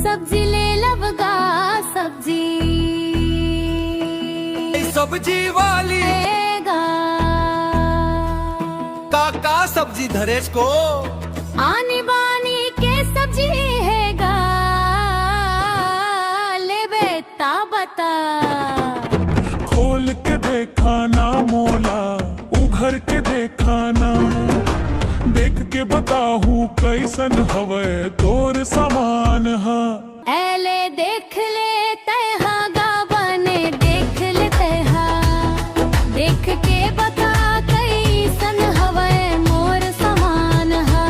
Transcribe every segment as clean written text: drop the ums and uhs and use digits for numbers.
सब्जी ले लवगा सब्जी सब्जी वाली लेगा काका सब्जी धरेश को आनी बानी के सब्जी हैगा ले बेटा बता खोल के देखा ना मोला उघर के देखा ना देख के बताहू कैसन हवे तोर समान हा एले देख ले तैहा गाबने देख ले तैहा देख के बता कैसन हवे मोर समान हा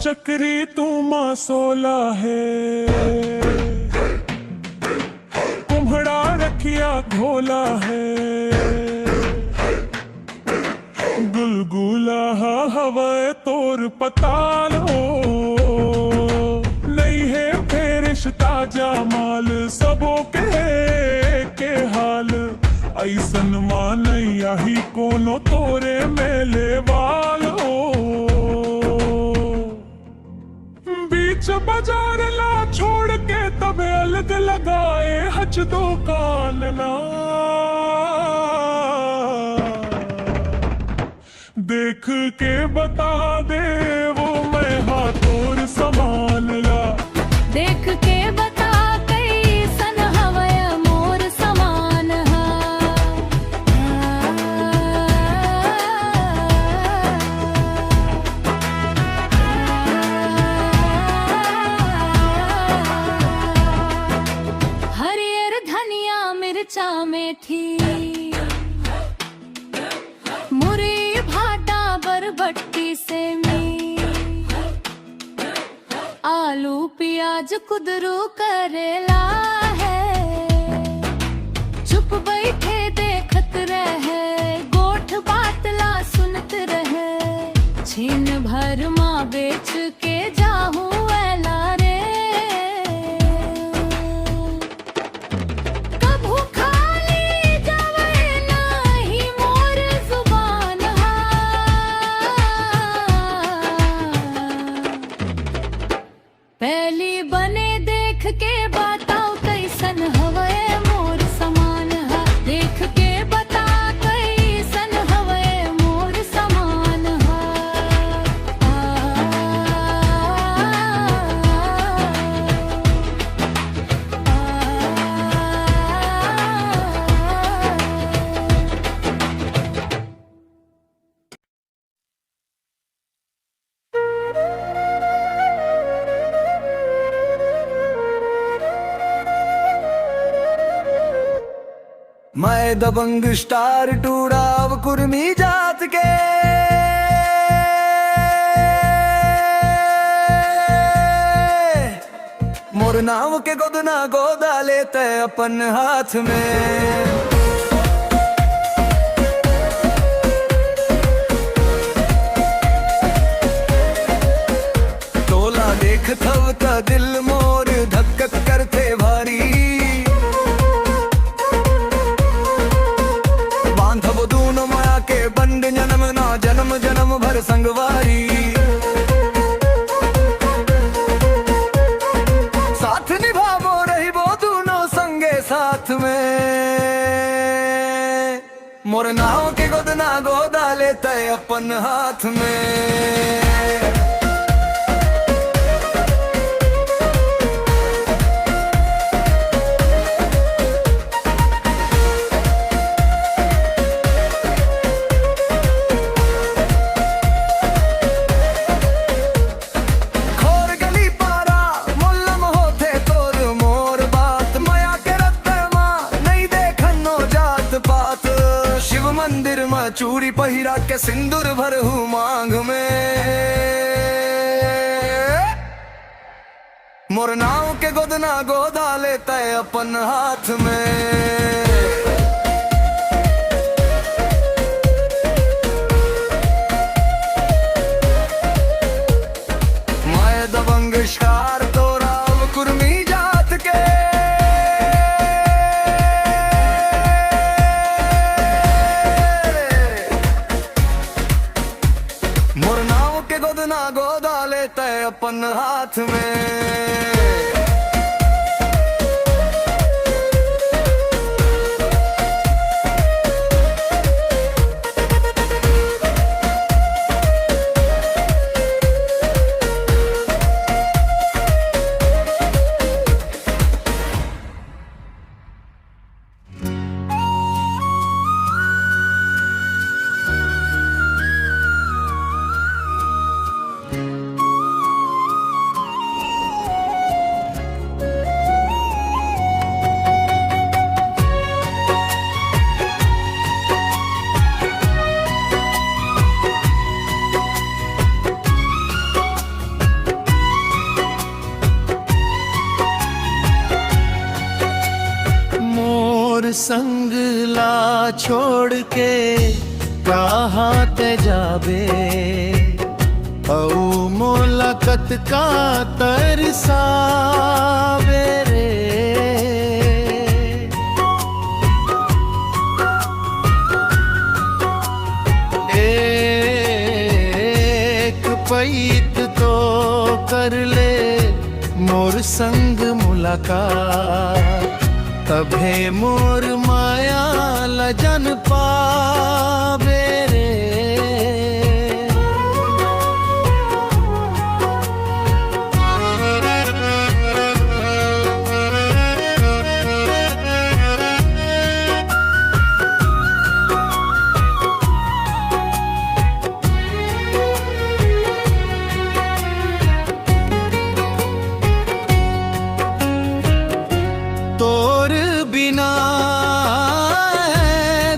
चक्री तू मासोला है कुम्हड़ा रखिया घोला है गुलगुला हवा तोर पताल हो नहीं है फेरिश ताजा माल सबो के हाल ऐसन मानैया ही कोनो तोरे मेले वाल हो बीच बाजार ला छोड़ के तबे अलग लगाए हज दुकान ना देख के बता दे वो मैं हाथोर समान ला देख के बता कैसन हवे मोर समान हा हरियर धनिया मिर्चा मेथी मुरी भाटा बरबट्टी से आलू प्याज कुदरू करेला है चुप बैठे देखत रहे गोठ बातला सुनत रहे छीन भर माँ बेच के जाहू एला रे कभू खाली जावे नाही मोर जुबान हा पहली बने देख के बताओ कैसन हवे मोर समान हा देख के बता कैसन हवे मोर समान हा मैं दबंग स्टार टूराव कुर्मी जात के मोर नाव के गोदना गोदा लेते अपन हाथ में तोला देख थव का दिल मोर धक धक करते भारी बांधव दूनो माया के बंड जन्म ना जन्म जन्म भर संगवारी साथ निभावो रही वो दूनो संगे साथ में मोर नाव के गोदना गोदा लेते अपन हाथ में मंदिर में चूड़ी पहिरा के सिंदूर भरहू मांग में मोर नाव के गोदना गोदा लेते अपन हाथ में मैं दबा मोर नाव के गोदना गोदा लेते अपन हाथ में। संग ला छोड़ के कहाँ ते जाबे, औ मुलाकात का तरसावे रे। एक पैत तो कर ले मोर संग मुलाकात, तभे मोर माया लजन पावे रे। तोर बिना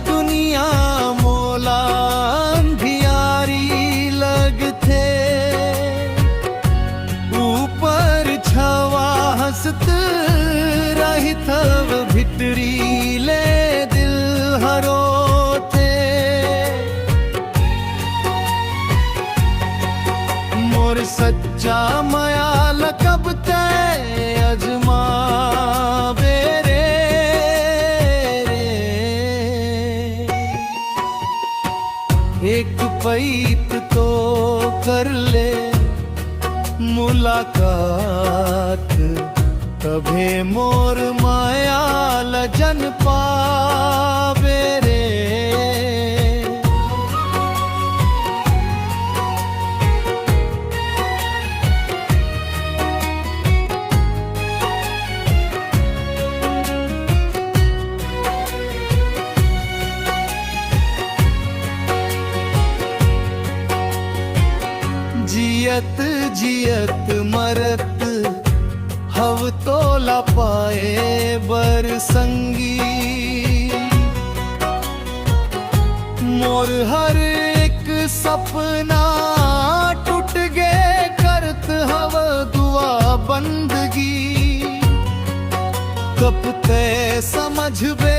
दुनिया मोला अंधियारी लगथे, ऊपर छवा हंसत रही तब भितरी ले दिल हरो थे। मोर सच्चा मयाल कब ते अजमा एक पैत तो कर ले मुलाकात, तभे मोर माया लजन पावे रे। जियत जियत मरत हव तोला पाए बर संगी, मोर हर एक सपना टूट गे करत हव दुआ बंदगी। कब ते समझ बे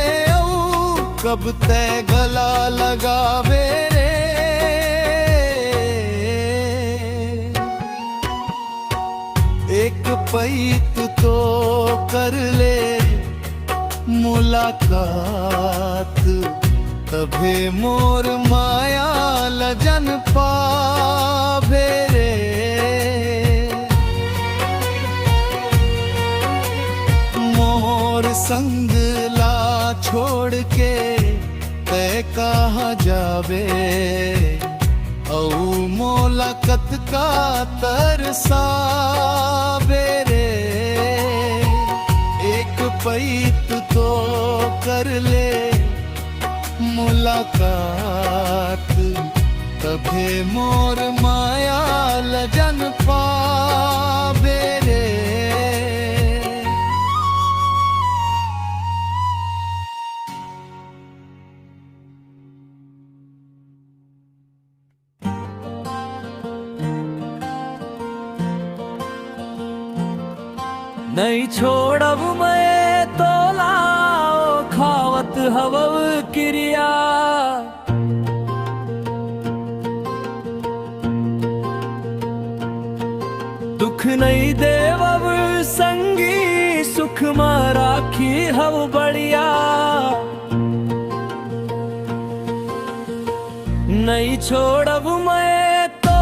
कब ते गला लगावे रे। एक पैत तो कर ले मुलाकात, तभे मोर माया लजन पावे रे। मोर संग ला छोड़ के ते कहाँ जावे, औ मुलाकात का तरसावे रे। एक पैत तो कर ले मुलाकात, तभे मोर माया लजन पावे रे। नहीं छोड़ब मैं तोलाओ खावत हवव क्रिया, दुख नहीं देवब संगी सुख में राखी हव बढ़िया। नहीं छोड़ब मैं तो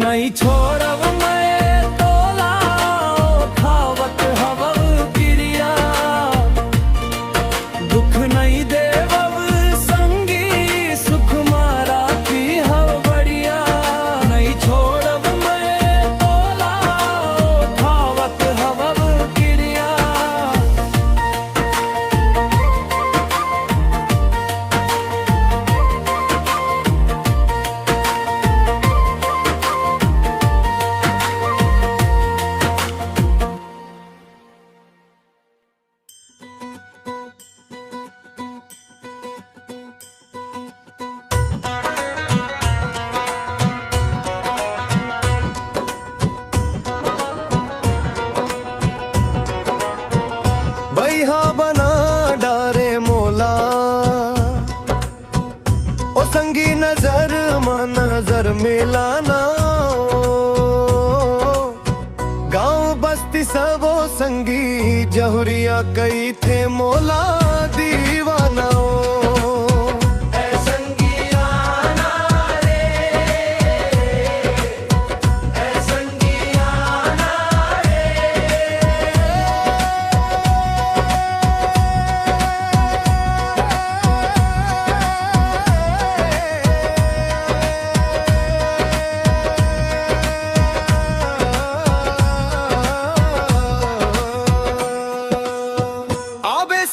नहीं छोड़ब मैं तोला खावत हवब क्रिया दुख नहीं देवब संगी सुख मारा की हव बढ़िया नहीं छोड़ब मैं तोला खावत हवब क्रिया भैया बना डारे मोला ओ संगी नजर में नजर मिलाना गांव बस्ती सबो संगी जहुरिया कई थे मोला दीवाना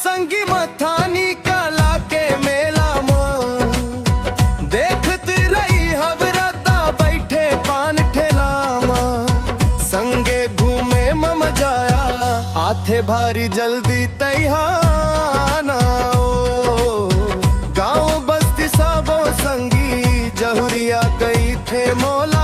संगी मथानी कला के मेला में देखती रही हवरता बैठे पान ठेला में संगे घूमे मम जाया आथे भारी जल्दी तैयाना गांव बस्ती सबो संगी जहुरिया गई थे मोला